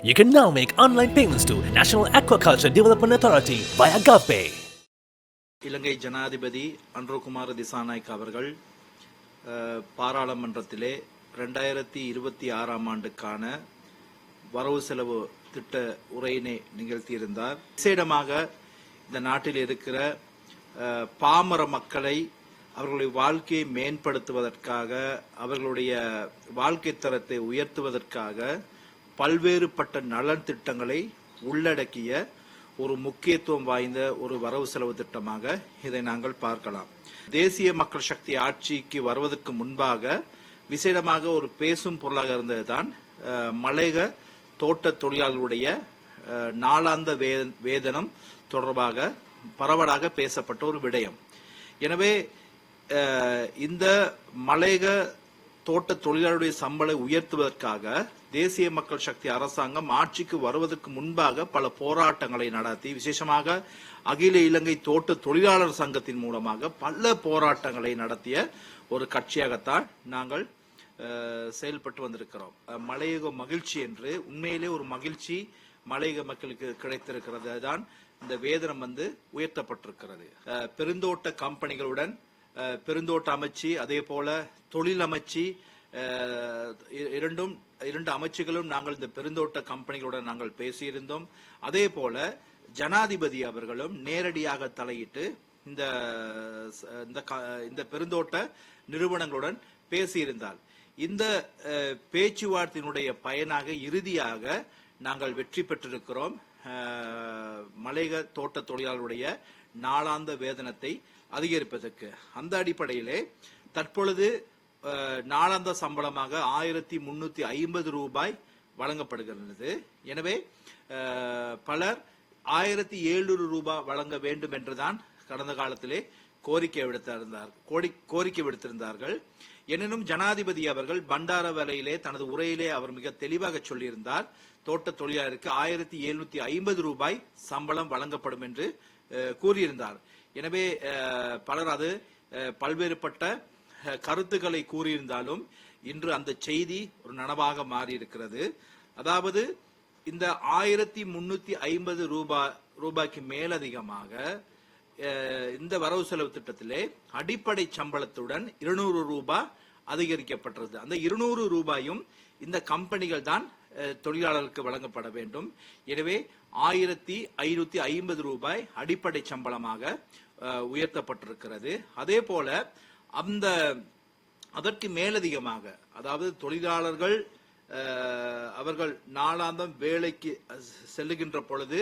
You can now make online payments to National Aquaculture Development Authority via GovPay. இலங்கை ஜனாதிபதி அன்ரோகுமார திசாநாயக்க அவர்கள் பாராளுமன்றத்திலே 2026 ஆண்டுக்கான வரவு செலவு திட்ட உரையினை நிகழ்த்தியிருந்தார். விசேடமாக இந்த நாட்டில் இருக்கிற பாமர மக்களை அவர்களுடைய வாழ்க்கையை மேம்படுத்துவதற்காக, அவர்களுடைய வாழ்க்கை தரத்தை உயர்த்துவதற்காக பல்வேறுபட்ட நலன் திட்டங்களை உள்ளடக்கிய ஒரு முக்கியத்துவம் வாய்ந்த ஒரு வரவு செலவு திட்டமாக இதை நாங்கள் பார்க்கலாம். தேசிய மக்கள் சக்தி ஆட்சிக்கு வருவதற்கு முன்பாக விசேடமாக ஒரு பேசும் பொருளாக இருந்ததுதான் மலையக தோட்ட தொழிலாளர்களுடைய நாளாந்த வேதனம் தொடர்பாக பரவலாக பேசப்பட்ட ஒரு விடயம். எனவே இந்த மலையக தோட்ட தொழிலாளருடைய சம்பளை உயர்த்துவதற்காக தேசிய மக்கள் சக்தி அரசாங்கம் ஆட்சிக்கு வருவதற்கு முன்பாக பல போராட்டங்களை நடத்தி, விசேஷமாக அகில இலங்கை தோட்ட தொழிலாளர் சங்கத்தின் மூலமாக பல போராட்டங்களை நடத்திய ஒரு கட்சியாகத்தான் நாங்கள் செயல்பட்டு வந்திருக்கிறோம். மலையக மகிழ்ச்சி என்று உண்மையிலே ஒரு மகிழ்ச்சி மலையக மக்களுக்கு கிடைத்திருக்கிறது தான் இந்த வேதனம் உயர்த்தப்பட்டிருக்கிறது. பெருந்தோட்ட கம்பெனிகளுடன் பெருந்தோட்ட அமைச்சு, அதே போல தொழில் அமைச்சு, இரண்டு அமைச்சுகளும் நாங்கள் இந்த பெருந்தோட்ட கம்பெனிகளுடன் நாங்கள் பேசியிருந்தோம். அதே போல ஜனாதிபதி அவர்களும் நேரடியாக தலையிட்டு இந்த பெருந்தோட்ட நிறுவனங்களுடன் பேசியிருந்தார். இந்த பேச்சுவார்த்தையினுடைய பயனாக இறுதியாக நாங்கள் வெற்றி பெற்றிருக்கிறோம். மலையக தோட்ட தொழிலாளருடைய நாளாந்த வேதனத்தை அதிகரிப்பதற்கு அந்த அடிப்படையிலே தற்பொழுது நாளாந்த சம்பளமாக 1350 ரூபாய் வழங்கப்படுகிறது. எனவே பலர் 1700 ரூபாய் வழங்க வேண்டும் என்றுதான் கடந்த காலத்திலே கோரிக்கை விடுத்திருந்தார்கள். எனினும் ஜனாதிபதி அவர்கள் பண்டாரவளையிலே தனது உரையிலே அவர் மிக தெளிவாக சொல்லியிருந்தார், தோட்ட தொழிலாளருக்கு 1750 ரூபாய் சம்பளம் வழங்கப்படும் என்று கூறியிருந்தார். எனவே பலர் அது பல்வேறுபட்ட கருத்துக்களை கூறியிருந்தாலும் இன்று அந்த செய்தி ஒரு நனவாக மாறி இருக்கிறது. அதாவது இந்த 1350 ரூபாய்க்கு மேலதிகமாக இந்த வரவு செலவு திட்டத்திலே அடிப்படை சம்பளத்துடன் 200 ரூபாய் அதிகரிக்கப்பட்டது. அந்த 200 ரூபாயும் இந்த கம்பெனிகள் தான் தொழிலாளர்களுக்கு வழங்கப்பட வேண்டும். எனவே 1550 ரூபாய் அடிப்படை சம்பளமாக உயர்த்தப்பட்டிருக்கிறது. அதே போல அதற்கு மேலதிகமாக, அதாவது தொழிலாளர்கள் அவர்கள் நாளாந்தம் வேலைக்கு செல்லுகின்ற பொழுது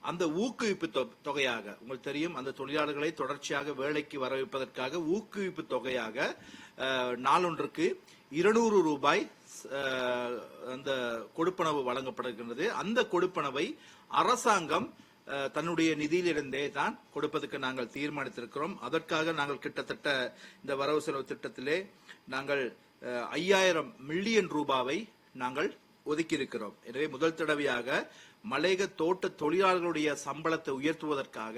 அந்த ஊக்குவிப்பு தொகையாக, உங்களுக்கு தெரியும், அந்த தொழிலாளர்களை தொடர்ச்சியாக வேலைக்கு வர வைப்பதற்காக ஊக்குவிப்பு தொகையாக நாளொன்றுக்கு 200 ரூபாய் அந்த கொடுப்பனவு வழங்கப்படுகின்றது. அந்த கொடுப்பனவை அரசாங்கம் தன்னுடைய நிதியிலிருந்தே தான் கொடுப்பதற்கு நாங்கள் தீர்மானித்திருக்கிறோம். அதற்காக நாங்கள் கிட்டத்தட்ட இந்த வரவு செலவு திட்டத்திலே நாங்கள் 5000 மில்லியன் ரூபாவை நாங்கள் ஒதுக்கி இருக்கிறோம். எனவே முதல் தடவையாக மலையக தோட்ட தொழிலாளர்களுடைய சம்பளத்தை உயர்த்துவதற்காக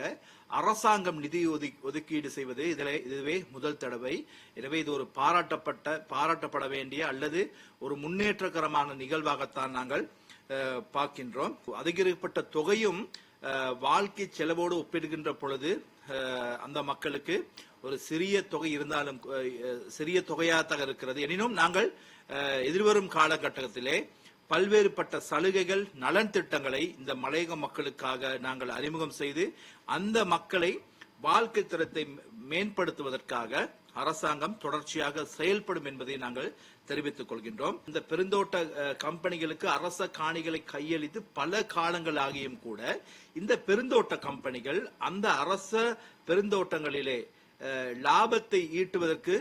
அரசாங்கம் நிதி ஒதுக்கீடு செய்வது இதுவே முதல் தடவை. எனவே இது ஒரு பாராட்டப்பட வேண்டிய அல்லது ஒரு முன்னேற்றகரமான நிகழ்வாகத்தான் நாங்கள் பார்க்கின்றோம். அதிகரிக்கப்பட்ட தொகையும் வாழ்க்கை செலவோடு ஒப்பிடுகின்ற பொழுது அந்த மக்களுக்கு ஒரு சிறிய தொகை இருந்தாலும் சிறிய தொகையாக இருக்கிறது. எனினும் நாங்கள் எதிர்வரும் காலகட்டத்திலே பல்வேறுபட்ட சலுகைகள், நலன் திட்டங்களை இந்த மலையக மக்களுக்காக நாங்கள் அறிமுகம் செய்து அந்த மக்களை வாழ்க்கை தரத்தை மேம்படுத்துவதற்காக அரசாங்கம் தொடர்ச்சியாக செயல்படும் என்பதை நாங்கள் தெரிவித்துக் கொள்கின்றோம். இந்த பெருந்தோட்ட கம்பெனிகளுக்கு அரச காணிகளை கையளித்து பல காலங்கள் ஆகியும் கூட இந்த பெருந்தோட்ட கம்பெனிகள் அந்த அரச பெருந்தோட்டங்களிலே லாபத்தை ஈட்டுவதற்கு,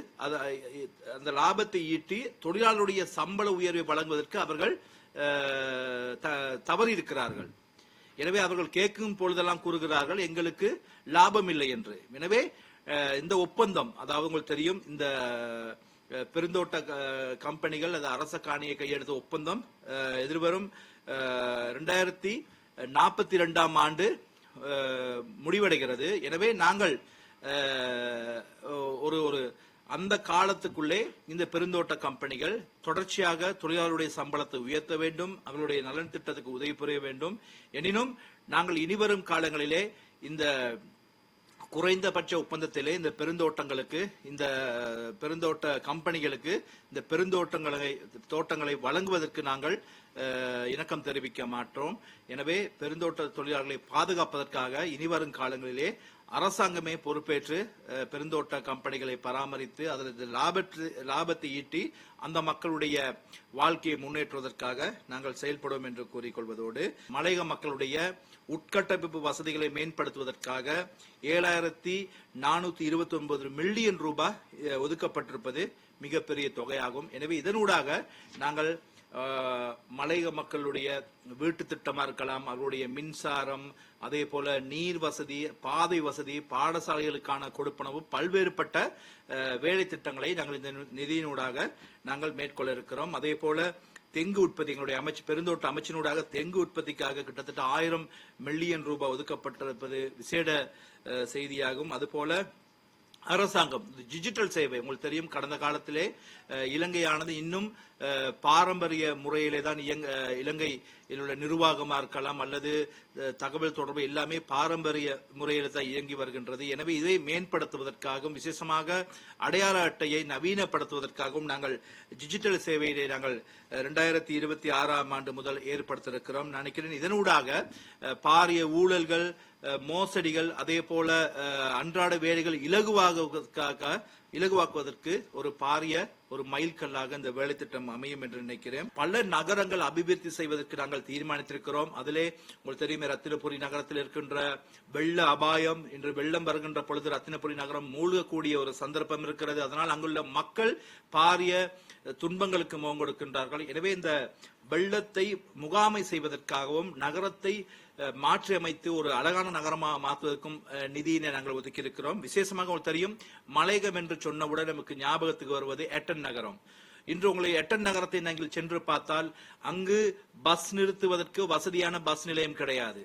அந்த லாபத்தை ஈட்டி தொழிலாளருடைய சம்பள உயர்வை வழங்குவதற்கு அவர்கள் தவறி இருக்கிறார்கள். எனவே அவர்கள் கேட்கும் பொழுதெல்லாம் கூறுகிறார்கள், எங்களுக்கு லாபம் இல்லை என்று. எனவே இந்த ஒப்பந்தம், அதாவது உங்களுக்கு தெரியும், இந்த பெருந்தோட்ட கம்பெனிகள் அது அரச காணியை கையெழுத்த ஒப்பந்தம் எதிர்வரும் 2042 ஆண்டு முடிவடைகிறது. எனவே நாங்கள் ஒரு அந்த காலத்துக்குள்ளே இந்த பெருந்தோட்ட கம்பெனிகள் தொடர்ச்சியாக தொழிலாளருடைய சம்பளத்தை உயர்த்த வேண்டும், அவர்களுடைய நலன் திட்டத்துக்கு உதவி புரிய வேண்டும். எனினும் நாங்கள் இனிவரும் காலங்களிலே இந்த குறைந்தபட்ச ஒப்பந்தத்திலே இந்த பெருந்தோட்டங்களுக்கு, இந்த பெருந்தோட்ட கம்பெனிகளுக்கு இந்த தோட்டங்களை வழங்குவதற்கு நாங்கள் இணக்கம் தெரிவிக்க மாட்டோம். எனவே பெருந்தோட்ட தொழிலாளர்களை பாதுகாப்பதற்காக இனிவரும் காலங்களிலே அரசாங்கமே பொறுப்பேற்று பெருந்தோட்ட கம்பெனிகளை பராமரித்து அதில் லாபத்தை ஈட்டி அந்த மக்களுடைய வாழ்க்கையை முன்னேற்றுவதற்காக நாங்கள் செயல்படுவோம் என்று கூறிக்கொள்வதோடு, மலையக மக்களுடைய உட்கட்டமைப்பு வசதிகளை மேம்படுத்துவதற்காக 7,429 மில்லியன் ரூபாய் ஒதுக்கப்பட்டிருப்பது மிகப்பெரிய தொகையாகும். எனவே இதனூடாக நாங்கள் மலையக மக்களுடைய வீட்டு திட்டமா இருக்கலாம், அவருடைய மின்சாரம், அதே போல நீர் வசதி, பாதை வசதி, பாடசாலைகளுக்கான கொடுப்பனவு, பல்வேறுபட்ட வேலை திட்டங்களை நாங்கள் இந்த நிதியினூடாக நாங்கள் மேற்கொள்ள இருக்கிறோம். அதே போல தெங்கு உற்பத்தி, எங்களுடைய பெருந்தோட்ட அமைச்சினூடாக தெங்கு உற்பத்திக்காக கிட்டத்தட்ட 1000 மில்லியன் ரூபாய் ஒதுக்கப்பட்டிருப்பது விசேட செய்தியாகும். அதுபோல அரசாங்கம் டிஜிட்டல் சேவை, உங்களுக்கு தெரியும், கடந்த காலத்திலே இலங்கையானது இன்னும் பாரம்பரிய முறையிலே தான் இலங்கையில் உள்ள நிர்வாகமா இருக்கலாம் அல்லது தகவல் தொடர்பு எல்லாமே பாரம்பரிய முறையில தான் இயங்கி வருகின்றது. எனவே இதை மேம்படுத்துவதற்காகவும் விசேஷமாக அடையாள அட்டையை நவீனப்படுத்துவதற்காகவும் நாங்கள் டிஜிட்டல் சேவையை நாங்கள் 2026ஆம் ஆண்டு முதல் ஏற்படுத்தியிருக்கிறோம். நினைக்கிறேன் இதனூடாக பாரிய ஊழல்கள், மோசடிகள், அதே போல அன்றாட வேலைகள் இலகுவாக்குவதற்கு ஒரு பாரிய மைல்கல்லாக இந்த வேலை திட்டம் அமையும் என்று நினைக்கிறேன். பல நகரங்கள் அபிவிருத்தி செய்வதற்கு நாங்கள் தீர்மானித்திருக்கிறோம். அதிலே உங்களுக்கு தெரியும், ரத்தினபுரி நகரத்தில் இருக்கின்ற வெள்ள அபாயம், இன்று வெள்ளம் வருகின்ற பொழுது ரத்தினபுரி நகரம் மூழ்கக்கூடிய ஒரு சந்தர்ப்பம் இருக்கிறது. அதனால் அங்குள்ள மக்கள் பாரிய துன்பங்களுக்கு முகம் கொடுக்கின்றார்கள். எனவே இந்த வெள்ளத்தை முகாமை செய்வதற்காகவும் நகரத்தை மாற்றி அமைத்து ஒரு அழகான நகரமாக மாற்றுவதற்கும் நிதியினை நாங்கள் ஒதுக்கி இருக்கிறோம். விசேஷமாக உங்களுக்கு தெரியும், மலையகம் என்று சொன்னவுடன் நமக்கு ஞாபகத்துக்கு வருவது எட்டன் நகரம். இன்று உங்களை எட்டன் நகரத்தை நீங்கள் சென்று பார்த்தால் அங்கு பஸ் நிறுத்துவதற்கு வசதியான பஸ் நிலையம் கிடையாது.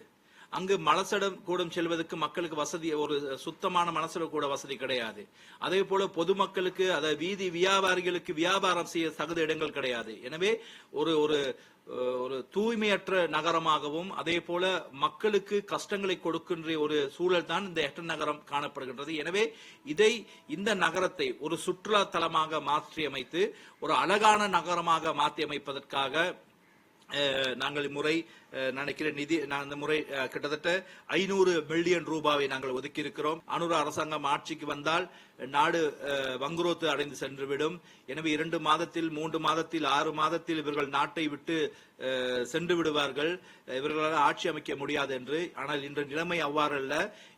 அங்கு மலசடம் கூடம் செல்வதற்கு மக்களுக்கு வசதி, ஒரு சுத்தமான மலசட கூட வசதி கிடையாது. அதே போல பொதுமக்களுக்கு, அதாவது வீதி வியாபாரிகளுக்கு வியாபாரம் செய்ய தகுந்த இடங்கள் கிடையாது. எனவே ஒரு ஒரு தூய்மையற்ற நகரமாகவும் அதே போல மக்களுக்கு கஷ்டங்களை கொடுக்கின்ற ஒரு சூழல் தான் இந்த எட்டன் நகரம் காணப்படுகின்றது. எனவே இந்த நகரத்தை ஒரு சுற்றுலா தலமாக மாற்றி அமைத்து ஒரு அழகான நகரமாக மாற்றி அமைப்பதற்காக நாங்கள் இம்முறை நினைக்கிறேன் இந்த முறை கிட்டத்தட்ட 500 மில்லியன் ரூபாயை நாங்கள் ஒதுக்கி இருக்கிறோம். அனுர அரசாங்கம் ஆட்சிக்கு வந்தால் நாடு வங்குரோத்து அடைந்து சென்றுவிடும். எனவே 2 மாதத்தில், 3 மாதத்தில், 6 மாதத்தில் இவர்கள் நாட்டை விட்டு சென்று விடுவார்கள், இவர்களால் ஆட்சி அமைக்க முடியாது என்று. ஆனால் இன்று நிலைமை அவ்வாறு அல்ல.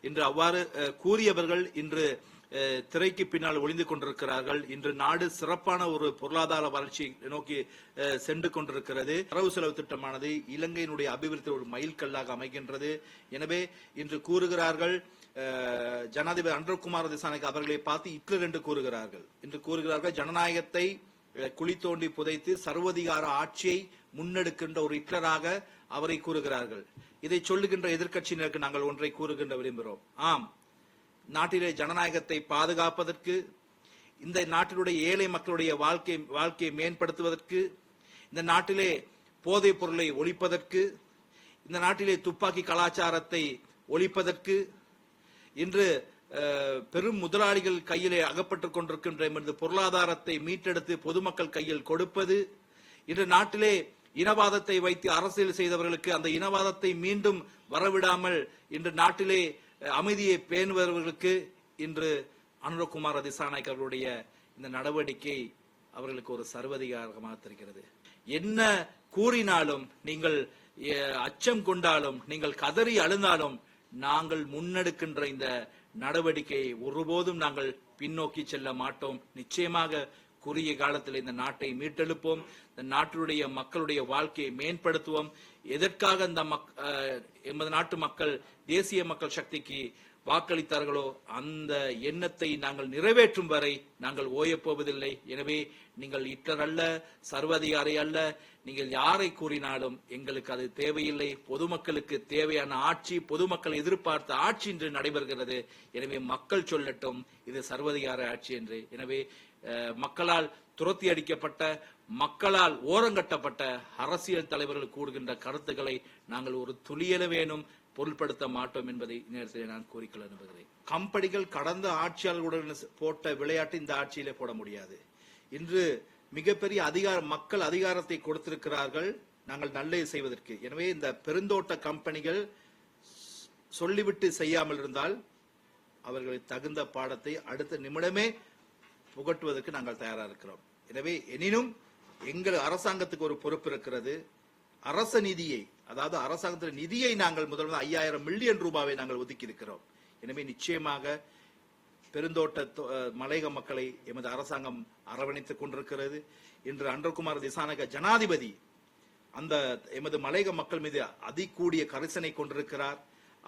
இன்று அவ்வாறு கூறியவர்கள் இன்று திரைக்கு பின்னால் ஒளிந்து கொண்டிருக்கிறார்கள். இன்று நாடு சிறப்பான ஒரு பொருளாதார வளர்ச்சி நோக்கி சென்று கொண்டிருக்கிறது. வரவு செலவு திட்டமானது இலங்கையினுடைய அபிவிருத்தி ஒரு மைல்கல்லாக அமைகின்றது. எனவே இன்று கூறுகிறார்கள், ஜனாதிபதி அனுரகுமார திசாநாயக்க அவர்களை பார்த்து ஹிட்லர் என்று கூறுகிறார்கள். இன்று கூறுகிறார்கள், ஜனநாயகத்தை குழி தோண்டி புதைத்து சர்வதிகார ஆட்சியை முன்னெடுக்கின்ற ஒரு ஹிட்லராக அவரை கூறுகிறார்கள். இதை சொல்லுகின்ற எதிர்க்கட்சியினருக்கு நாங்கள் ஒன்றை கூறுகின்ற விரும்புகிறோம். ஆம், நாட்டிலே ஜனநாயகத்தை பாதுகாப்பதற்கு, இந்த நாட்டினுடைய ஏழை மக்களுடைய வாழ்க்கையை மேம்படுத்துவதற்கு, இந்த நாட்டிலே போதைப் பொருளை ஒழிப்பதற்கு, இந்த நாட்டிலே துப்பாக்கி கலாச்சாரத்தை ஒழிப்பதற்கு, இன்று பெரும் முதலாளிகள் கையிலே அகப்பட்டுக் கொண்டிருக்கின்ற எமது பொருளாதாரத்தை மீட்டெடுத்து பொதுமக்கள் கையில் கொடுப்பது, இன்று நாட்டிலே இனவாதத்தை வைத்து அரசியல் செய்தவர்களுக்கு அந்த இனவாதத்தை மீண்டும் வரவிடாமல் இன்று நாட்டிலே அமைதியை பேணுபவர்களுக்கு இன்று அனுரகுமார திசாநாயக்க அவர்களுடைய இந்த நடவடிக்கை அவர்களுக்கு ஒரு சர்வதிகாரமாக தெரிகிறது. என்ன கூறினாலும், நீங்கள் அச்சம் கொண்டாலும், நீங்கள் கதறி அழுந்தாலும், நாங்கள் முன்னெடுக்கின்ற இந்த நடவடிக்கையை ஒருபோதும் நாங்கள் பின்னோக்கி செல்ல மாட்டோம். நிச்சயமாக குறுகிய காலத்தில் இந்த நாட்டை மீட்டெழுப்போம். இந்த நாட்டினுடைய மக்களுடைய வாழ்க்கையை மேம்படுத்துவோம். எதற்காக எமது நாட்டு மக்கள் தேசிய மக்கள் சக்திக்கு வாக்களித்தார்களோ அந்த எண்ணத்தை நாங்கள் நிறைவேற்றும் வரை நாங்கள் ஓயப் போவதில்லை. எனவே நீங்கள் ஹிட்லர் அல்ல, சர்வாதிகாரி அல்ல, நீங்கள் யாரை கூறினாலும் எங்களுக்கு அது தேவையில்லை. பொதுமக்களுக்கு தேவையான ஆட்சி, பொதுமக்கள் எதிர்பார்த்த ஆட்சி இன்று நடைபெறுகிறது. எனவே மக்கள் சொல்லட்டும் இது சர்வாதிகார ஆட்சி என்று. எனவே மக்களால் துரத்தி அடிக்கப்பட்ட, மக்களால் ஓரங்கட்டப்பட்ட அரசியல் தலைவர்கள் கூறுகின்ற கருத்துக்களை நாங்கள் ஒரு துளியளவேனும் பொருள்படுத்த மாட்டோம் என்பதை நேரத்தில் நான் கோரிக்கை அனுப்புகிறேன். கம்பெனிகள் கடந்த ஆட்சியாளர்களுடன் போட்ட விளையாட்டு இந்த ஆட்சியிலே போட முடியாது. இன்று மிகப்பெரிய மக்கள் அதிகாரத்தை கொடுத்திருக்கிறார்கள் நாங்கள் நல்லது செய்வதற்கு. எனவே இந்த பெருந்தோட்ட கம்பெனிகள் சொல்லிவிட்டு செய்யாமல் இருந்தால் அவர்களை தகுந்த பாடத்தை அடுத்த நிமிடமே புகட்டுவதற்கு நாங்கள் தயாராக இருக்கிறோம். எனவே எனினும் எங்கள் அரசாங்கத்துக்கு ஒரு பொறுப்பு இருக்கிறது. அரச நிதியை, அதாவது அரசாங்கத்தின் நிதியை நாங்கள் முதல்வர் 5000 மில்லியன் ரூபாவை நாங்கள் ஒதுக்கி இருக்கிறோம். எனவே நிச்சயமாக பெருந்தோட்ட மலையக மக்களை எமது அரசாங்கம் அரவணைத்துக் கொண்டிருக்கிறது. இன்று அன்றகுமார் திசாநாயக்க ஜனாதிபதி அந்த எமது மலையக மக்கள் மீது அதிகூடிய கரிசனை கொண்டிருக்கிறார்.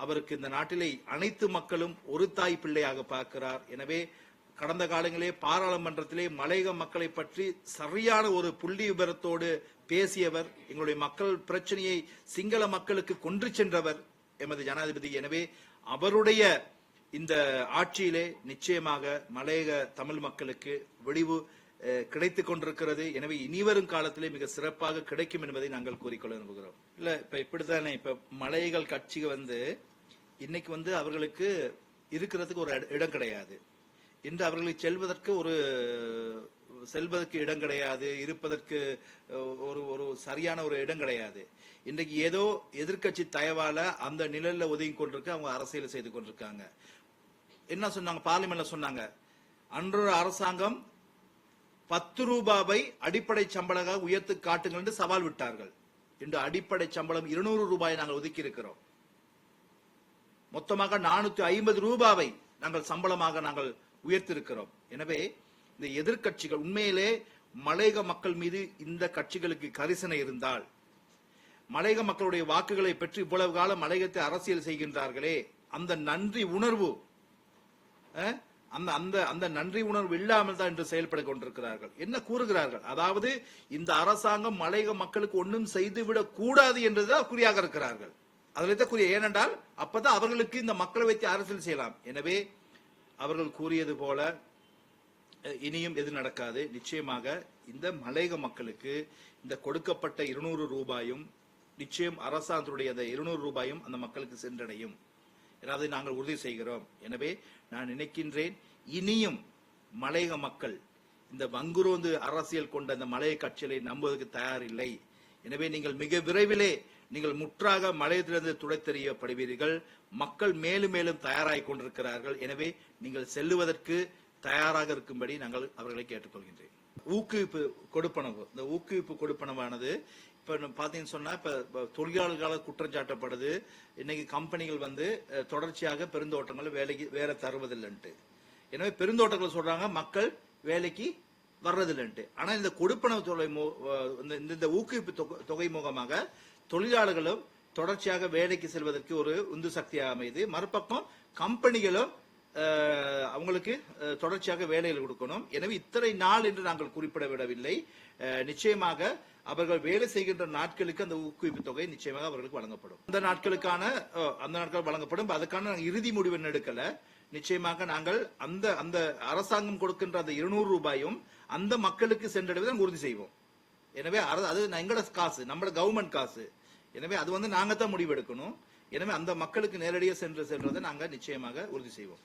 அவருக்கு இந்த நாட்டிலே அனைத்து மக்களும் ஒரு தாய் பிள்ளையாக பார்க்கிறார். எனவே கடந்த காலங்களே பாராளுமன்றத்திலே மலையக மக்களை பற்றி சரியான ஒரு புள்ளி விபரத்தோடு பேசியவர், எங்களுடைய மக்கள் பிரச்சனையை சிங்கள மக்களுக்கு கொண்டு சென்றவர் எமது ஜனாதிபதி. எனவே அவருடைய இந்த ஆட்சியிலே நிச்சயமாக மலையக தமிழ் மக்களுக்கு விடிவு கிடைத்துக் கொண்டிருக்கிறது. எனவே இனிவரும் காலத்திலே மிக சிறப்பாக கிடைக்கும் என்பதை நாங்கள் கூறிக்கொள்ள விரும்புகிறோம். இல்ல இப்ப இப்படித்தானே, இப்ப மலையக கட்சிக்கு இன்னைக்கு அவர்களுக்கு இருக்கிறதுக்கு ஒரு இடம் கிடையாது. இன்று அவர்களுக்கு செல்வதற்கு இடம் கிடையாது, இருப்பதற்கு ஒரு சரியான ஒரு இடம் கிடையாது. இன்றைக்கு ஏதோ எதிர்கட்சி தயவால அந்த நிழல்ல ஒதுங்கி கொண்டிருக்க அவங்க அரசியல் செய்து கொண்டிருக்காங்க. என்ன சொன்னாங்க பார்லிமெண்ட்ல சொன்னாங்க, அன்று அரசாங்கம் 10 ரூபாவை அடிப்படை சம்பளமாக உயர்த்து காட்டுங்கள் என்று சவால் விட்டார்கள். இன்று அடிப்படை சம்பளம் 200 ரூபாயை நாங்கள் ஒதுக்கி இருக்கிறோம். மொத்தமாக 450 ரூபாவை நாங்கள் சம்பளமாக நாங்கள் உயர்த்திருக்கிறோம். எனவே இந்த எதிர்கட்சிகள் உண்மையிலே மலையக மக்கள் மீது இந்த கட்சிகளுக்கு கரிசனை இருந்தால், மலையக மக்களுடைய வாக்குகளை பெற்று இவ்வளவு காலம் மலையகத்தை அரசியல் செய்கின்றார்களே, அந்த நன்றி உணர்வு அந்த நன்றி உணர்வு இல்லாமல் தான் இன்று செயல்பட கொண்டிருக்கிறார்கள். என்ன கூறுகிறார்கள்? அதாவது இந்த அரசாங்கம் மலையக மக்களுக்கு ஒன்றும் செய்துவிடக் கூடாது என்றுதான் குறியாக இருக்கிறார்கள். அதில் தான் கூறிய, ஏனென்றால் அப்பதான் அவர்களுக்கு இந்த மக்களை வைத்து அரசியல் செய்யலாம். எனவே அவர்கள் கூறியது போல இனியும் எது நடக்காது. நிச்சயமாக இந்த மலையக மக்களுக்கு இந்த கொடுக்கப்பட்ட 200 ரூபாயும் நிச்சயம் அரசாங்கத்துடைய அந்த 200 ரூபாயும் அந்த மக்களுக்கு சென்றடையும். அதை நாங்கள் உறுதி செய்கிறோம். எனவே நான் நினைக்கின்றேன், இனியும் மலையக மக்கள் இந்த வங்குரோந்து அரசியல் கொண்ட அந்த மலையக கட்சிகளை நம்புவதற்கு தயாரில்லை. எனவே நீங்கள் மிக விரைவிலே நீங்கள் முற்றாக மலையத்திலிருந்து துடைத்தெறியப்படுவீர்கள். மக்கள் மேலும் மேலும் தயாராகிக் கொண்டிருக்கிறார்கள். எனவே நீங்கள் செல்லுவதற்கு தயாராக இருக்கும்படி நாங்கள் அவர்களை கேட்டுக்கொள்கின்றேன். ஊக்குவிப்பு கொடுப்பனவு, இந்த ஊக்குவிப்பு கொடுப்பனவானது இப்ப பாத்தீங்கன்னு சொன்னா, இப்ப தொழிலாளர்களால் குற்றம் சாட்டப்படுது. இன்னைக்கு கம்பெனிகள் தொடர்ச்சியாக பெருந்தோட்டங்கள் வேற தருவதில்லைன்ட்டு. எனவே பெருந்தோட்டங்கள் சொல்றாங்க மக்கள் வேலைக்கு வர்றதில்லைன்ட்டு. ஆனா இந்த கொடுப்பனவு தொகை, இந்த ஊக்குவிப்பு தொகை மூலமாக தொழிலாளர்களும் தொடர்ச்சியாக வேலைக்கு செல்வதற்கு ஒரு உந்து சக்தியாக அமைது. மறுபக்கம் கம்பெனிகளும் அவங்களுக்கு தொடர்ச்சியாக வேலைகள் கொடுக்கணும். எனவே இத்தனை நாள் என்று நாங்கள் குறிப்பிட விடவில்லை. நிச்சயமாக அவர்கள் வேலை செய்கின்ற நாட்களுக்கு அந்த ஊக்குவிப்பு தொகை நிச்சயமாக அவர்களுக்கு வழங்கப்படும். அந்த நாட்கள் வழங்கப்படும். அதுக்கான இறுதி முடிவு எடுக்கல. நிச்சயமாக நாங்கள் அந்த அரசாங்கம் கொடுக்கின்ற அந்த 200 ரூபாயும் அந்த மக்களுக்கு சென்றடைவதை உறுதி செய்வோம். எனவே அது எங்களோட காசு, நம்மளோட கவர்மெண்ட் காசு. எனவே அது நாங்க தான் முடிவெடுக்கணும். எனவே அந்த மக்களுக்கு நேரடியாக சென்றதை நாங்கள் நிச்சயமாக உறுதி செய்வோம்.